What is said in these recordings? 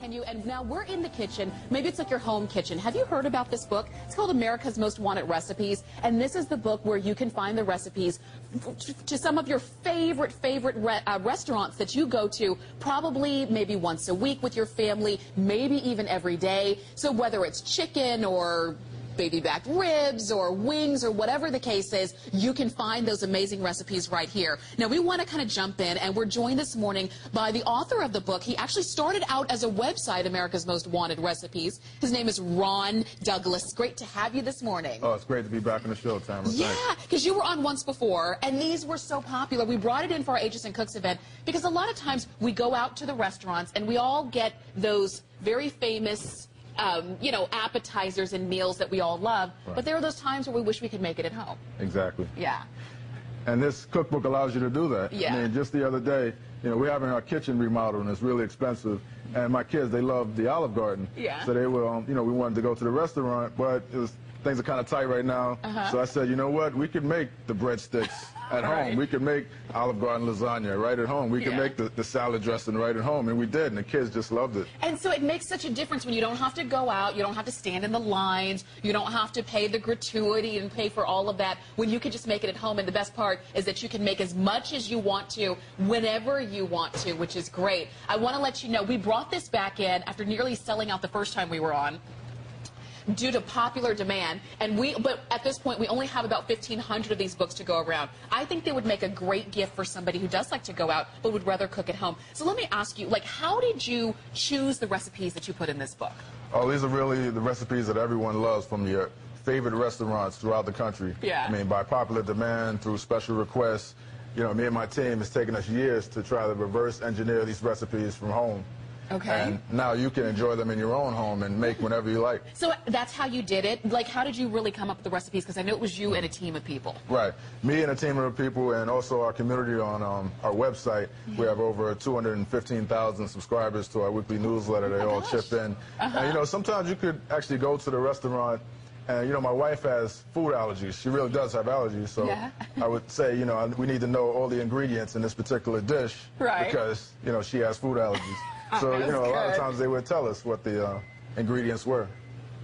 And now we're in the kitchen. Maybe it's like your home kitchen. Have you heard about this book? It's called America's Most Wanted Recipes, and this is the book where you can find the recipes to some of your favorite restaurants that you go to probably maybe once a week with your family, maybe even every day. So whether it's chicken or baby back ribs or wings or whatever the case is, you can find those amazing recipes right here. Now we want to kind of jump in, and we're joined this morning by the author of the book. He actually started out as a website, America's Most Wanted Recipes. His name is Ron Douglas. Great to have you this morning. Oh, it's great to be back on the show, Tamara. Yeah, because you were on once before, and these were so popular. We brought it in for our Ages and Cooks event because a lot of times we go out to the restaurants and we all get those very famous appetizers and meals that we all love, right. But there are those times where we wish we could make it at home. Exactly. Yeah. And this cookbook allows you to do that. Yeah. I mean, just the other day, we're having our kitchen remodeled, and it's really expensive. And my kids, they love the Olive Garden. Yeah. So they were, we wanted to go to the restaurant, but things are kind of tight right now. So I said, you know what? We could make the breadsticks at home. Right. We could make Olive Garden lasagna right at home. We could make the salad dressing right at home, and we did, and the kids just loved it. And so it makes such a difference when you don't have to go out, you don't have to stand in the lines, you don't have to pay the gratuity and pay for all of that, when you can just make it at home. And the best part is that you can make as much as you want to, whenever you want to, which is great. I want to let you know, we brought this back in after nearly selling out the first time we were on, due to popular demand, but at this point we only have about 1,500 of these books to go around. I think they would make a great gift for somebody who does like to go out but would rather cook at home. So let me ask you, how did you choose the recipes that you put in this book? Oh, these are really the recipes that everyone loves from your favorite restaurants throughout the country. Yeah. I mean, by popular demand, through special requests. Me and my team, it's taken us years to try to reverse engineer these recipes from home. Okay. And now you can enjoy them in your own home and make whenever you like. So that's how you did it? How did you really come up with the recipes? Because I know it was you and a team of people. Right. Me and a team of people, and also our community on our website. We have over 215,000 subscribers to our weekly newsletter. They all chip in. And, sometimes you could actually go to the restaurant, and, my wife has food allergies. She really does have allergies. So I would say, we need to know all the ingredients in this particular dish. Right. Because, she has food allergies. So, a lot of times they would tell us what the ingredients were.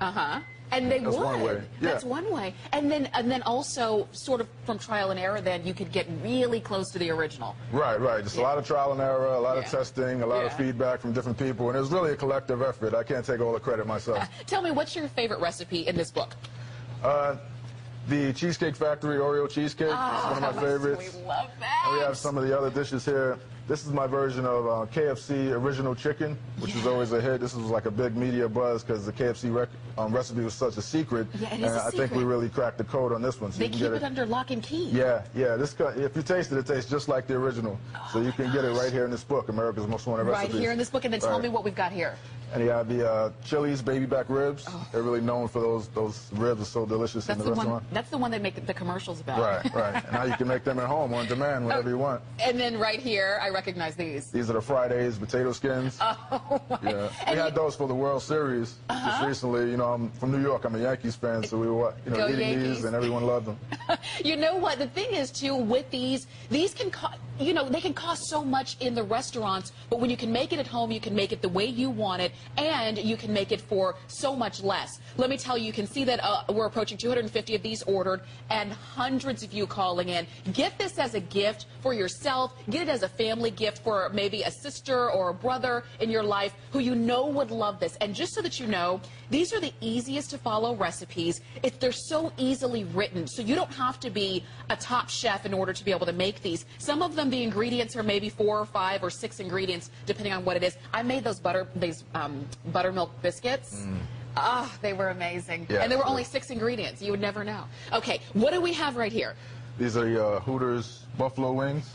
And they That's would. one way. Yeah. That's one way. And then also, sort of from trial and error, then you could get really close to the original. Right. Just a lot of trial and error, a lot of testing, a lot of feedback from different people, and it was really a collective effort. I can't take all the credit myself. Tell me, what's your favorite recipe in this book? The Cheesecake Factory Oreo cheesecake is one of my favorites. We love that. And we have some of the other dishes here. This is my version of KFC original chicken, which is always a hit. This was like a big media buzz because the KFC recipe was such a secret. Yeah, it is a I think we really cracked the code on this one. So they keep it under lock and key. Yeah. If you taste it, it tastes just like the original. So you can get it right here in this book, America's Most Wanted Recipes. Right here in this book, and then tell me what we've got here. And you have the Chili's baby back ribs. They're really known for those ribs. Are so delicious in the restaurant. That's the one they make the commercials about. Right. And now you can make them at home on demand whenever you want. And then right here, I recognize these. These are the Fridays potato skins. Oh, my. Yeah. We had those for the World Series just recently. I'm from New York. I'm a Yankees fan, so we were eating Yankees. these, and everyone loved them. You know what? The thing is, too, with these can they can cost so much in the restaurants, but when you can make it at home, you can make it the way you want it, and you can make it for so much less. Let me tell you, you can see that we're approaching 250 of these ordered, and hundreds of you calling in. Get this as a gift for yourself. Get it as a family gift for maybe a sister or a brother in your life who would love this. And just so that you know, these are the easiest to follow recipes. They're so easily written, so you don't have to be a top chef in order to be able to make these. Some of them, the ingredients are maybe 4 or 5 or 6 ingredients, depending on what it is. I made those buttermilk biscuits. They were amazing. Yeah, and there were only 6 ingredients. You would never know. Okay, what do we have right here? These are the Hooters buffalo wings.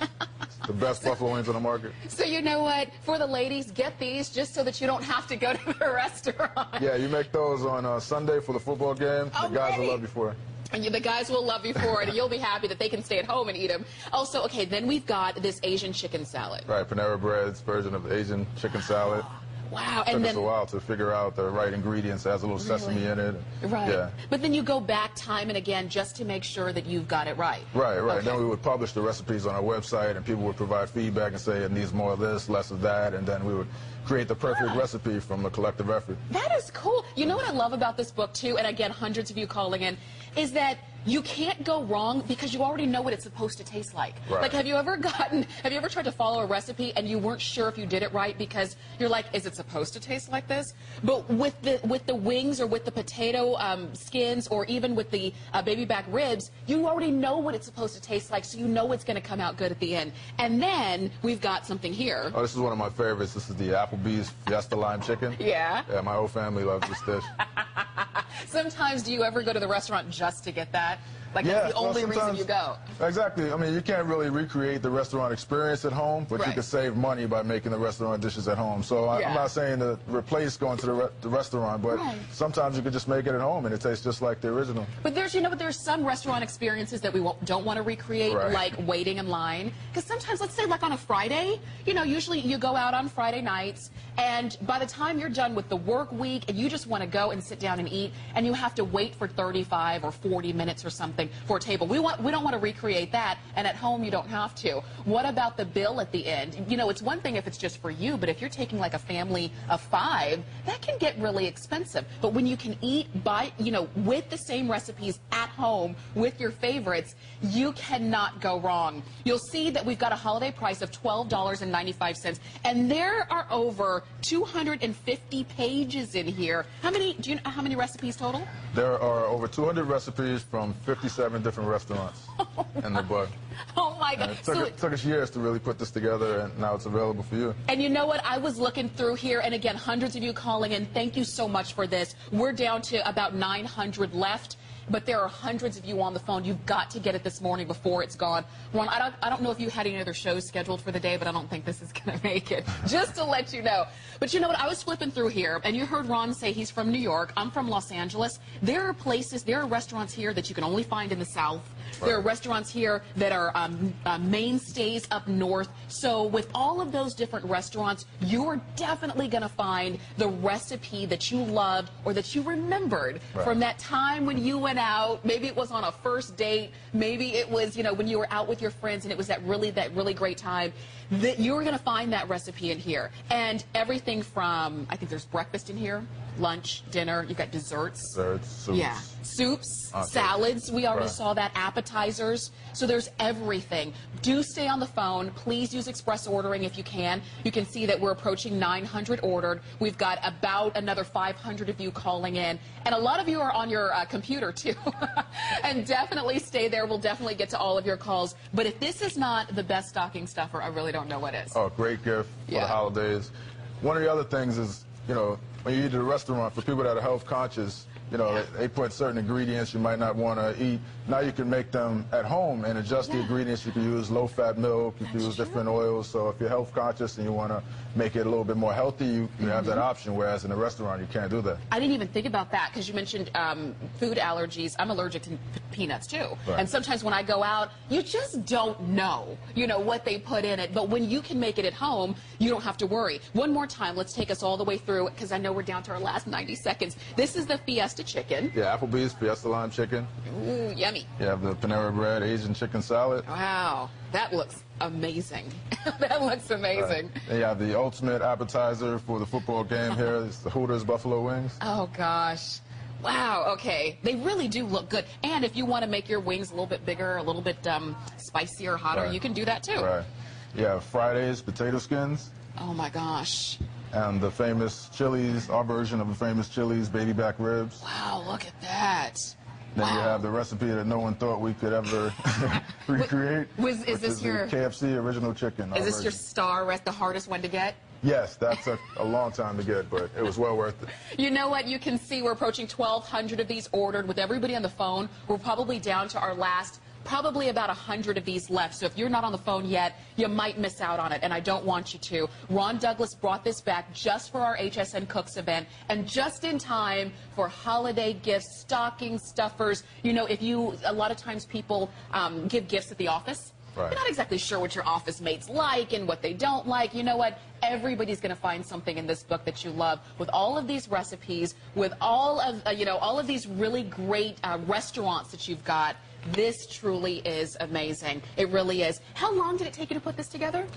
The best buffalo wings on the market. So you know what? For the ladies, get these just so that you don't have to go to the restaurant. Yeah, you make those on Sunday for the football game. The guys will love you for it. And the guys will love you for it, and you'll be happy that they can stay at home and eat them. Also, okay, then we've got this Asian chicken salad. Right, Panera Bread's version of the Asian chicken salad. Wow. Took And us then a while to figure out the right ingredients. It has a little sesame in it. Right. Yeah. But then you go back time and again just to make sure that you've got it right. Right. Okay. Then we would publish the recipes on our website, and people would provide feedback and say it needs more of this, less of that, and then we would create the perfect recipe from a collective effort. That is cool. You know what I love about this book, too, and again, hundreds of you calling in, is that you can't go wrong because you already know what it's supposed to taste like. Right. Like, have you ever tried to follow a recipe and you weren't sure if you did it right because you're like, is it supposed to taste like this? But with the wings or with the potato skins or even with the baby back ribs, you already know what it's supposed to taste like, so you know it's going to come out good at the end. And then we've got something here. Oh, this is one of my favorites. This is the Applebee's Fiesta Lime Chicken. Yeah? Yeah, my whole family loves this dish. Sometimes do you ever go to the restaurant just to get that? Like, Yeah, that's the only reason sometimes- you go. Exactly. I mean, you can't really recreate the restaurant experience at home, but you Right. can save money by making the restaurant dishes at home. So Yeah. I'm not saying to replace going to the restaurant, but Right. sometimes you could just make it at home and it tastes just like the original. But there's some restaurant experiences that we don't want to recreate, Right. like waiting in line. Because sometimes, let's say like on a Friday, usually you go out on Friday nights, and by the time you're done with the work week, and you just want to go and sit down and eat, and you have to wait for 35 or 40 minutes or something for a table. We don't want to recreate that, and at home you don't have to. What about the bill at the end? It's one thing if it's just for you, but if you're taking like a family of 5, that can get really expensive. But when you can eat with the same recipes at home with your favorites, you cannot go wrong. You'll see that we've got a holiday price of $12.95, and there are over 250 pages in here. Do you know how many recipes total? There are over 200 recipes from 57 different restaurants in the book. Oh my God. It took us years to really put this together, and now it's available for you. And you know what? I was looking through here, and again, hundreds of you calling in. Thank you so much for this. We're down to about 900 left. But there are hundreds of you on the phone. You've got to get it this morning before it's gone. Ron, I don't know if you had any other shows scheduled for the day, but I don't think this is going to make it, just to let you know. But you know what? I was flipping through here, and you heard Ron say he's from New York. I'm from Los Angeles. There are restaurants here that you can only find in the South. Right. There are restaurants here that are mainstays up north. So with all of those different restaurants, you're definitely going to find the recipe that you loved or that you remembered from that time when you went out. Maybe it was on a first date. Maybe it was, when you were out with your friends and it was that really great time. That you're going to find that recipe in here. And everything from, I think there's breakfast in here, lunch, dinner, you've got desserts. Desserts, soups. Yeah. Soups, salads, we already saw that, appetizers. So there's everything. Do stay on the phone. Please use express ordering if you can. You can see that we're approaching 900 ordered. We've got about another 500 of you calling in. And a lot of you are on your computer, too. And definitely stay there. We'll definitely get to all of your calls. But if this is not the best stocking stuffer, I really don't know what is. Oh, great gift for the holidays. One of the other things is, when you eat at a restaurant, for people that are health conscious, they put certain ingredients you might not want to eat. Now you can make them at home and adjust the ingredients. You can use low-fat milk, you can use different oils. So if you're health conscious and you want to make it a little bit more healthy, you have that option, whereas in a restaurant you can't do that. I didn't even think about that because you mentioned food allergies. I'm allergic to peanuts, too. Right. And sometimes when I go out, you just don't know, what they put in it. But when you can make it at home, you don't have to worry. One more time, let's take us all the way through because I know we're down to our last 90 seconds. This is the Fiesta chicken. Yeah, Applebee's Fiesta Lime Chicken. Ooh, yummy. You have the Panera Bread Asian Chicken Salad. Wow, that looks amazing. That looks amazing. And you have the ultimate appetizer for the football game here. It's the Hooters Buffalo Wings. Oh, gosh. Wow, okay. They really do look good. And if you want to make your wings a little bit bigger, a little bit spicier, hotter, you can do that, too. Right. You have Friday's potato skins. Oh, my gosh. And the famous chilies, our version of the famous chilies, baby back ribs. Wow, look at that. Then you have the recipe that no one thought we could ever recreate. Is this your KFC original chicken? Is this your star, the hardest one to get? Yes, that took a long time to get, but it was well worth it. You know what? You can see we're approaching 1,200 of these ordered. With everybody on the phone, we're probably down to our last probably about 100 of these left. So if you're not on the phone yet, you might miss out on it, and I don't want you to. Ron Douglas brought this back just for our HSN Cooks event and just in time for holiday gifts, stocking stuffers. A lot of times people give gifts at the office. Right. You're not exactly sure what your office mates like and what they don't like. You know what? Everybody's going to find something in this book that you love. With all of these recipes, with all of all of these really great restaurants that you've got, this truly is amazing. It really is. How long did it take you to put this together?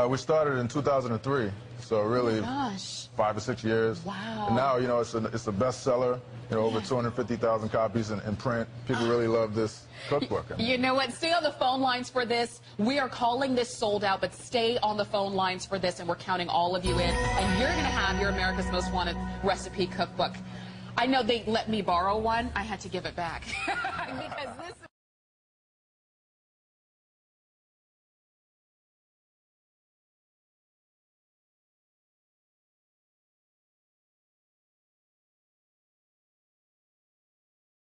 We started in 2003, so really 5 or 6 years. Wow. And now, it's a bestseller. Over 250,000 copies in print. People really love this cookbook. You know what? Stay on the phone lines for this. We are calling this sold out, but stay on the phone lines for this, and we're counting all of you in. And you're going to have your America's Most Wanted recipe cookbook. I know they let me borrow one. I had to give it back because this